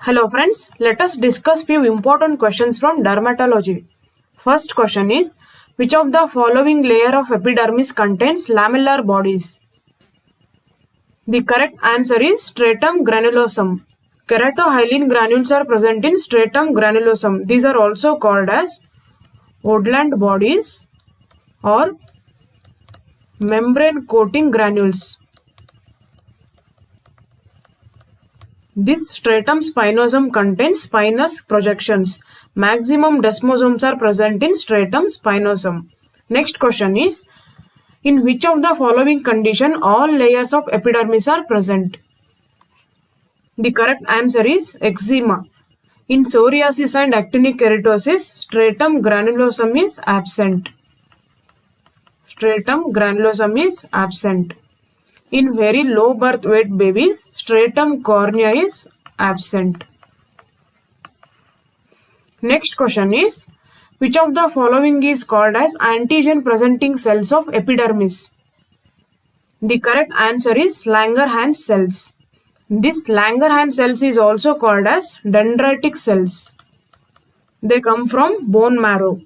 Hello friends, let us discuss few important questions from dermatology. First question is, which of the following layer of epidermis contains lamellar bodies? The correct answer is stratum granulosum. Keratohyaline granules are present in stratum granulosum. These are also called as woodland bodies or membrane coating granules. This stratum spinosum contains spinous projections. Maximum desmosomes are present in stratum spinosum. Next question is, in which of the following condition all layers of epidermis are present? The correct answer is eczema. In psoriasis and actinic keratosis, stratum granulosum is absent. Stratum granulosum is absent. In very low birth weight babies, stratum cornea is absent. Next question is, which of the following is called as antigen presenting cells of epidermis? The correct answer is Langerhans cells. This Langerhans cells is also called as dendritic cells. They come from bone marrow.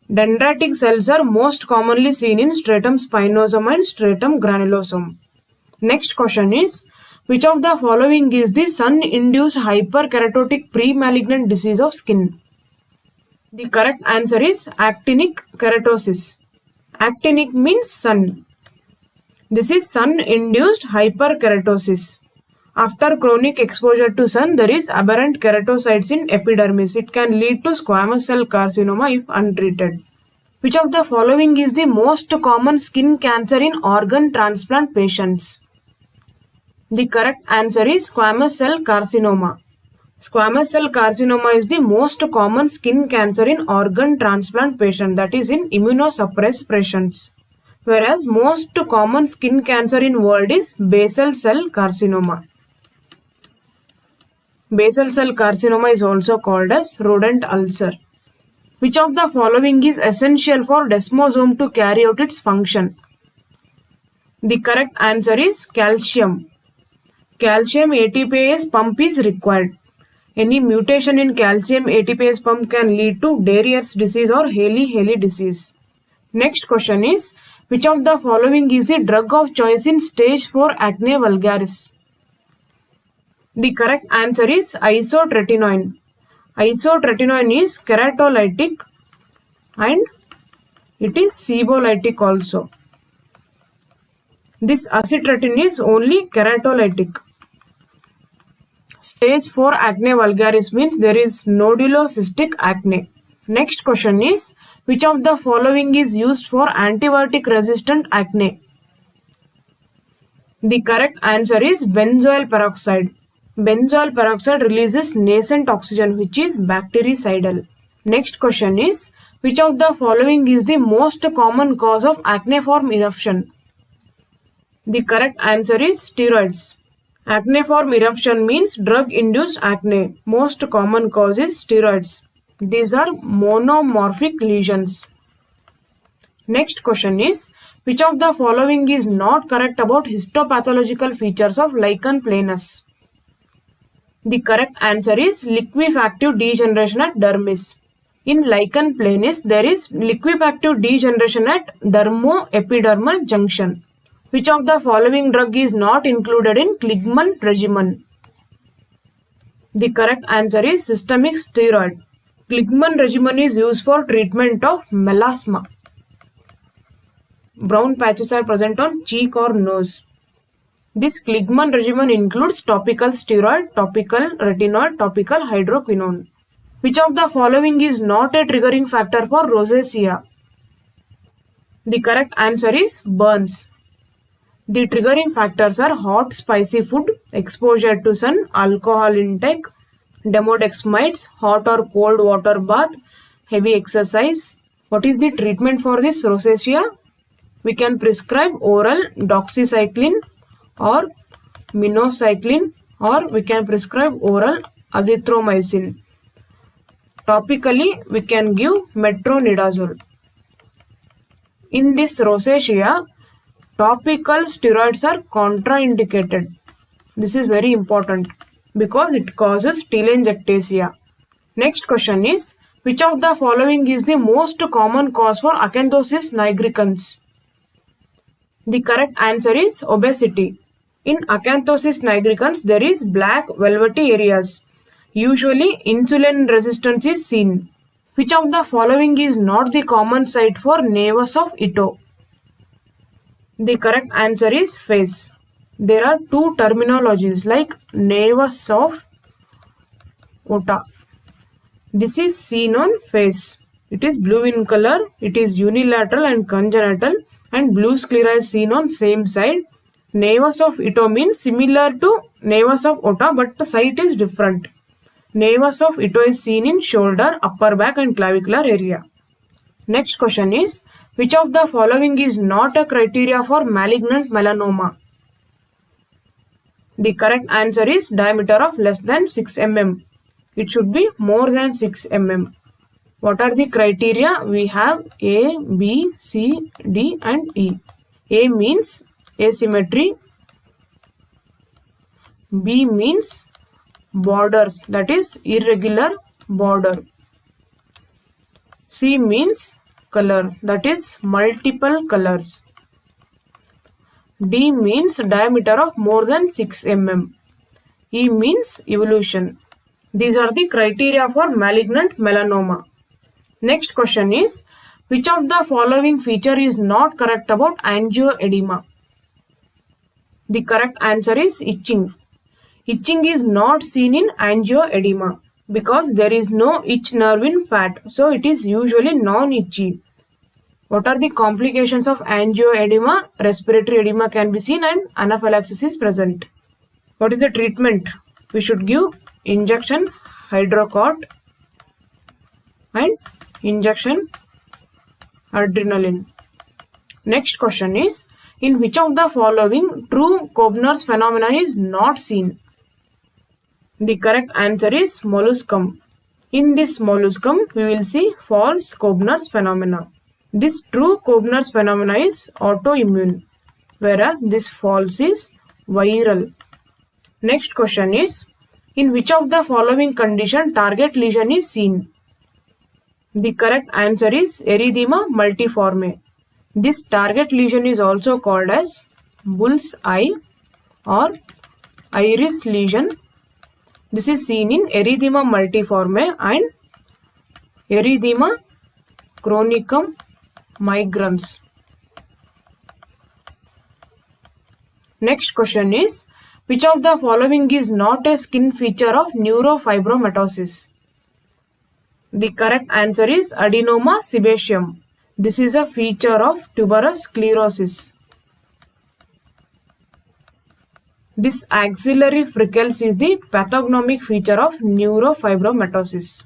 Dendritic cells are most commonly seen in stratum spinosum and stratum granulosum. Next question is, which of the following is the sun-induced hyperkeratotic pre-malignant disease of skin? The correct answer is actinic keratosis. Actinic means sun. This is sun-induced hyperkeratosis. After chronic exposure to sun, there is aberrant keratocytes in epidermis. It can lead to squamous cell carcinoma if untreated. Which of the following is the most common skin cancer in organ transplant patients? The correct answer is squamous cell carcinoma. Squamous cell carcinoma is the most common skin cancer in organ transplant patients, that is in immunosuppressed patients. Whereas most common skin cancer in world is basal cell carcinoma. Basal cell carcinoma is also called as rodent ulcer. Which of the following is essential for desmosome to carry out its function? The correct answer is calcium. Calcium ATPase pump is required. Any mutation in calcium ATPase pump can lead to Darier's disease or Haley disease. Next question is, which of the following is the drug of choice in stage 4 acne vulgaris? The correct answer is isotretinoin. Isotretinoin is keratolytic and it is sebolytic also. This acitretin is only keratolytic. Stage 4 acne vulgaris means there is nodulocystic acne. Next question is, which of the following is used for antibiotic resistant acne? The correct answer is benzoyl peroxide. Benzoyl peroxide releases nascent oxygen which is bactericidal. Next question is, which of the following is the most common cause of acneiform eruption? The correct answer is steroids. Acneiform eruption means drug-induced acne. Most common cause is steroids. These are monomorphic lesions. Next question is, which of the following is not correct about histopathological features of lichen planus? The correct answer is liquefactive degeneration at dermis. In lichen planus, there is liquefactive degeneration at dermoepidermal junction. Which of the following drug is not included in Kligman regimen? The correct answer is systemic steroid. Kligman regimen is used for treatment of melasma. Brown patches are present on cheek or nose. This Kligman regimen includes topical steroid, topical retinoid, topical hydroquinone. Which of the following is not a triggering factor for rosacea? The correct answer is burns. The triggering factors are hot spicy food, exposure to sun, alcohol intake, Demodex mites, hot or cold water bath, heavy exercise. What is the treatment for this rosacea? We can prescribe oral doxycycline or minocycline, or we can prescribe oral azithromycin. Topically, we can give metronidazole. In this rosacea, topical steroids are contraindicated. This is very important. because it causes telangiectasia. Next question is, which of the following is the most common cause for acanthosis nigricans? The correct answer is obesity. In acanthosis nigricans, there is black velvety areas. Usually, insulin resistance is seen. Which of the following is not the common site for nevus of Ito? The correct answer is face. There are two terminologies like nevus of Ota. This is seen on face. It is blue in color. It is unilateral and congenital, and blue sclera is seen on same side. Nevus of Ito means similar to nevus of Ota, but the site is different. Nevus of Ito is seen in shoulder, upper back and clavicular area. Next question is, which of the following is not a criteria for malignant melanoma? The correct answer is diameter of less than 6 mm. It should be more than 6 mm. What are the criteria? We have A, B, C, D and E. A means asymmetry. B means borders, that is irregular border. C means color, that is multiple colors. D means diameter of more than 6 mm. E means evolution. These are the criteria for malignant melanoma. Next question is, which of the following feature is not correct about angioedema? The correct answer is itching. Itching is not seen in angioedema because there is no itch nerve in fat, so it is usually non-itchy. What are the complications of angioedema? Respiratory edema can be seen and anaphylaxis is present. What is the treatment? We should give injection hydrocort and injection adrenaline. Next question is, in which of the following true Koebner's phenomenon is not seen? The correct answer is molluscum. In this molluscum, we will see false Koebner's phenomena. This true Koebner's phenomena is autoimmune, whereas this false is viral. Next question is, in which of the following condition target lesion is seen? The correct answer is erythema multiforme. This target lesion is also called as bull's eye or iris lesion. This is seen in erythema multiforme and erythema chronicum migrans. Next question is, which of the following is not a skin feature of neurofibromatosis? The correct answer is adenoma sebaceum. This is a feature of tuberous sclerosis. This axillary freckles is the pathognomic feature of neurofibromatosis.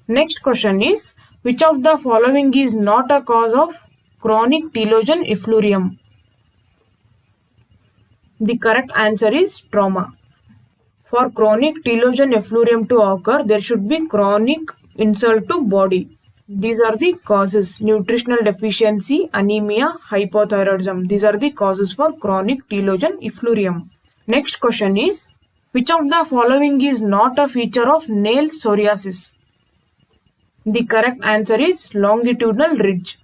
Next question is, which of the following is not a cause of chronic telogen efflurium? The correct answer is trauma. For chronic telogen efflurium to occur, there should be chronic insult to body. These are the causes: nutritional deficiency, anemia, hypothyroidism. These are the causes for chronic telogen efflurium. Next question is, which of the following is not a feature of nail psoriasis? The correct answer is longitudinal ridge.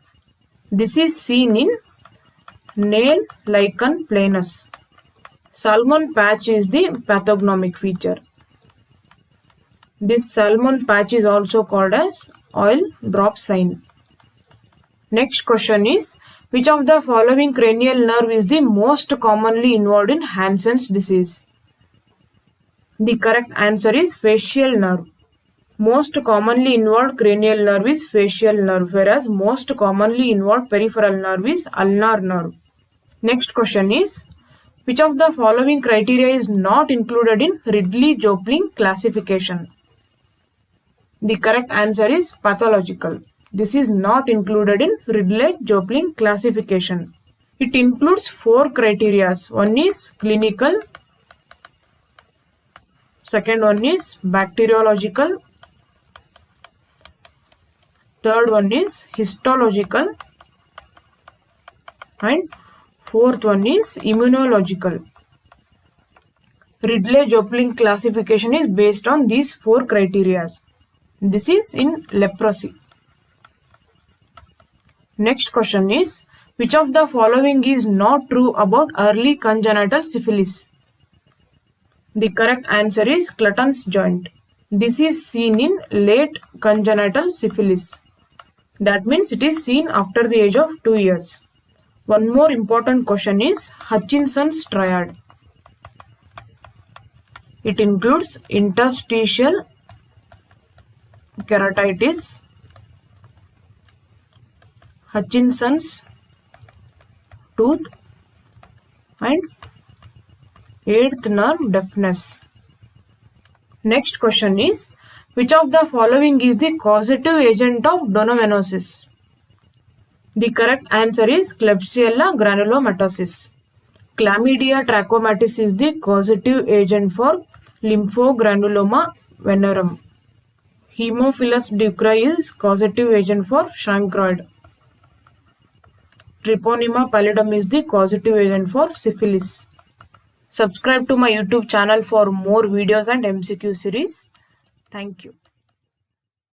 This is seen in nail lichen planus. Salmon patch is the pathognomic feature. This salmon patch is also called as oil drop sign. Next question is, which of the following cranial nerve is the most commonly involved in Hansen's disease? The correct answer is facial nerve. Most commonly involved cranial nerve is facial nerve, whereas most commonly involved peripheral nerve is ulnar nerve. Next question is, which of the following criteria is not included in Ridley-Joplin classification? The correct answer is pathological. This is not included in Ridley-Joplin classification. It includes 4 criteria. One is clinical, second one is bacteriological, third one is histological, and fourth one is immunological. Ridley-Joplin classification is based on these 4 criteria. This is in leprosy. Next question is, which of the following is not true about early congenital syphilis? The correct answer is Clutton's joint. This is seen in late congenital syphilis. That means it is seen after the age of 2 years. One more important question is Hutchinson's triad. It includes interstitial keratitis, Hutchinson's tooth, and 8th nerve deafness. Next question is, which of the following is the causative agent of donovanosis? The correct answer is Klebsiella granulomatosis. Chlamydia trachomatis is the causative agent for lymphogranuloma venerum. Haemophilus ducreyi is causative agent for chancroid. Treponema pallidum is the causative agent for syphilis. Subscribe to my YouTube channel for more videos and MCQ series. Thank you.